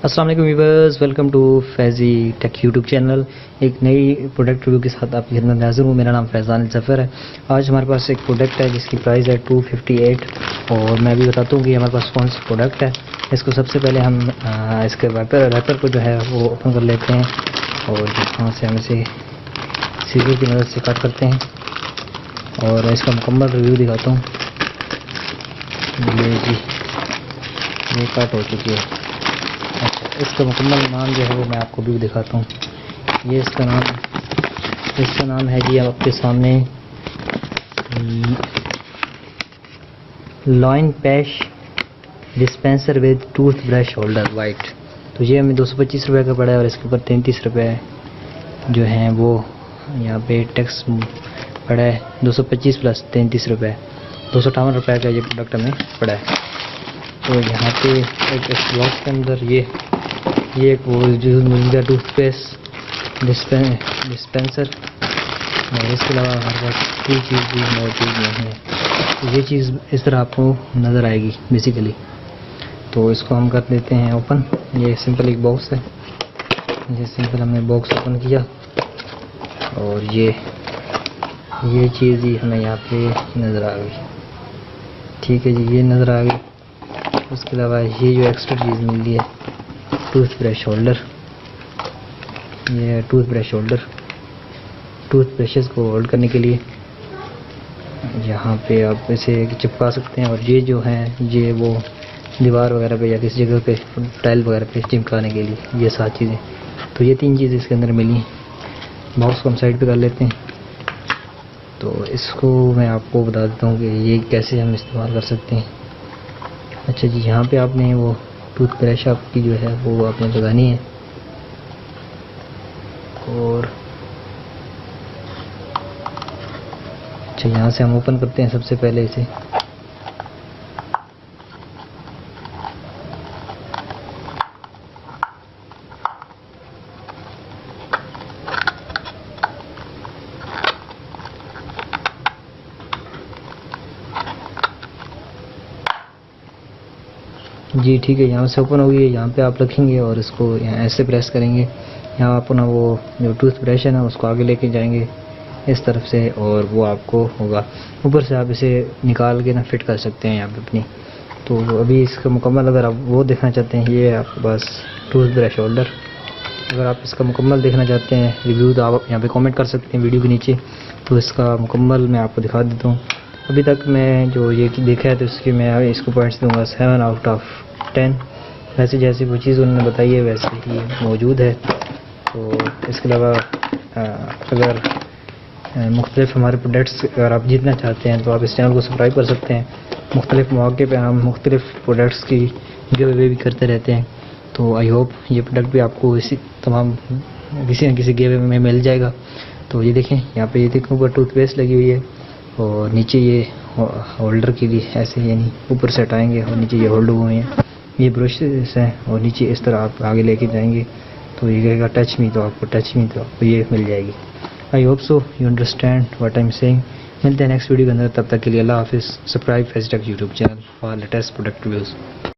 अस्सलाम वालेकुम viewers, welcome to Faizi tech YouTube channel. एक नई प्रोडक्ट रिव्यू के साथ आपकी खिदमत में हाज़िर हूँ। मेरा नाम फैज़ान ज़फ़र है। आज हमारे पास एक प्रोडक्ट है जिसकी प्राइस है 258 और मैं भी बताता हूँ कि हमारे पास कौन सा प्रोडक्ट है। इसको सबसे पहले हम इसके रैपर को जो है वो ओपन कर लेते हैं और यहाँ से हम इसे सीजर की मदद से कट करते हैं और इसका मुकम्मल रिव्यू दिखाता हूँ। ये जी, ये कट हो चुकी है। इसका मुकम्मल नाम जो है वो मैं आपको भी दिखाता हूँ। ये इसका नाम है जी आपके सामने लॉइन पैश dispenser with tooth brush holder white. तो ये हमें 225 रुपये का पड़ा है और इसके ऊपर 33 रुपये जो हैं वो यहाँ पे टैक्स पड़ा है। 225 प्लस 33 रुपये, 258 रुपये का ये प्रोडक्ट हमें पड़ा है। तो यहाँ पे एक बॉक्स के अंदर ये एक वो जो मिल गया टूथपेस्ट डिस्पेंसर और इसके अलावा हमारे पास कोई चीज़ भी मौजूद नहीं है। तो ये चीज़ इस तरह आपको नज़र आएगी बेसिकली। तो इसको हम कर देते हैं ओपन। ये सिंपल एक बॉक्स है। ये सिंपल हमने बॉक्स ओपन किया और ये चीज़ ही हमें यहाँ पे नज़र आ गई। ठीक है जी, ये नज़र आ गई। उसके अलावा ये जो एक्स्ट्रा चीज़ मिल रही है टूथ ब्रश होल्डर। ये tooth brush holder, tooth brushes को होल्ड करने के लिए यहाँ पे आप इसे चिपका सकते हैं। और ये जो है ये वो दीवार वगैरह पे या किसी जगह पे टाइल वगैरह पे चिपकाने के लिए ये 7 चीज़ें। तो ये 3 चीज़ें इसके अंदर मिली। बॉक्स को हम साइड पे कर लेते हैं। तो इसको मैं आपको बता देता हूँ कि ये कैसे हम इस्तेमाल कर सकते हैं। अच्छा जी, यहाँ पे आपने वो टूथ ब्रश आपकी जो है वो आपने लगानी है और अच्छा यहाँ से हम ओपन करते हैं सबसे पहले इसे। जी ठीक है, यहाँ से ओपन हो गई है। यहाँ पे आप रखेंगे और इसको यहाँ ऐसे प्रेस करेंगे। यहाँ आप अपना वो जो टूथ ब्रश है ना उसको आगे लेके जाएंगे इस तरफ से और वो आपको होगा। ऊपर से आप इसे निकाल के ना फिट कर सकते हैं यहाँ पे अपनी। तो अभी इसका मुकम्मल अगर आप वो देखना चाहते हैं, ये आपके पास टूथ ब्रश होल्डर। अगर आप इसका मुकम्मल देखना चाहते हैं रिव्यू तो आप यहाँ पे कमेंट कर सकते हैं वीडियो के नीचे। तो इसका मुकम्मल मैं आपको दिखा देता हूँ। अभी तक मैं जो ये देखा है तो इसकी मैं इसको पॉइंट्स दूंगा 7 आउट ऑफ 10। वैसे जैसी वो चीज़ उन्होंने बताई है वैसे ही मौजूद है। तो इसके अलावा अगर मुख्तलिफ हमारे प्रोडक्ट्स अगर आप जीतना चाहते हैं तो आप इस चैनल को सब्सक्राइब कर सकते हैं। मुख्तलिफ मौके पे हम मुख्तलिफ प्रोडक्ट्स की गिव अवे भी करते रहते हैं। तो आई होप ये प्रोडक्ट भी आपको इसी तमाम किसी न किसी गिव अवे में मिल जाएगा। तो ये देखें, यहाँ पे ये देखने ऊपर टूथपेस्ट लगी हुई है और नीचे ये होल्डर के लिए ऐसे यानी ऊपर से हटाएंगे और नीचे ये होल्डर हुए हैं। ये ब्रशेस हैं और नीचे इस तरह आप आगे लेके जाएंगे तो ये कहेगा टच मी, तो आपको ये मिल जाएगी। I hope so you understand what I am saying. मिलते हैं नेक्स्ट वीडियो के अंदर, तब तक के लिए अल्लाह हाफिज़। Subscribe Faizi tech YouTube channel for latest product reviews.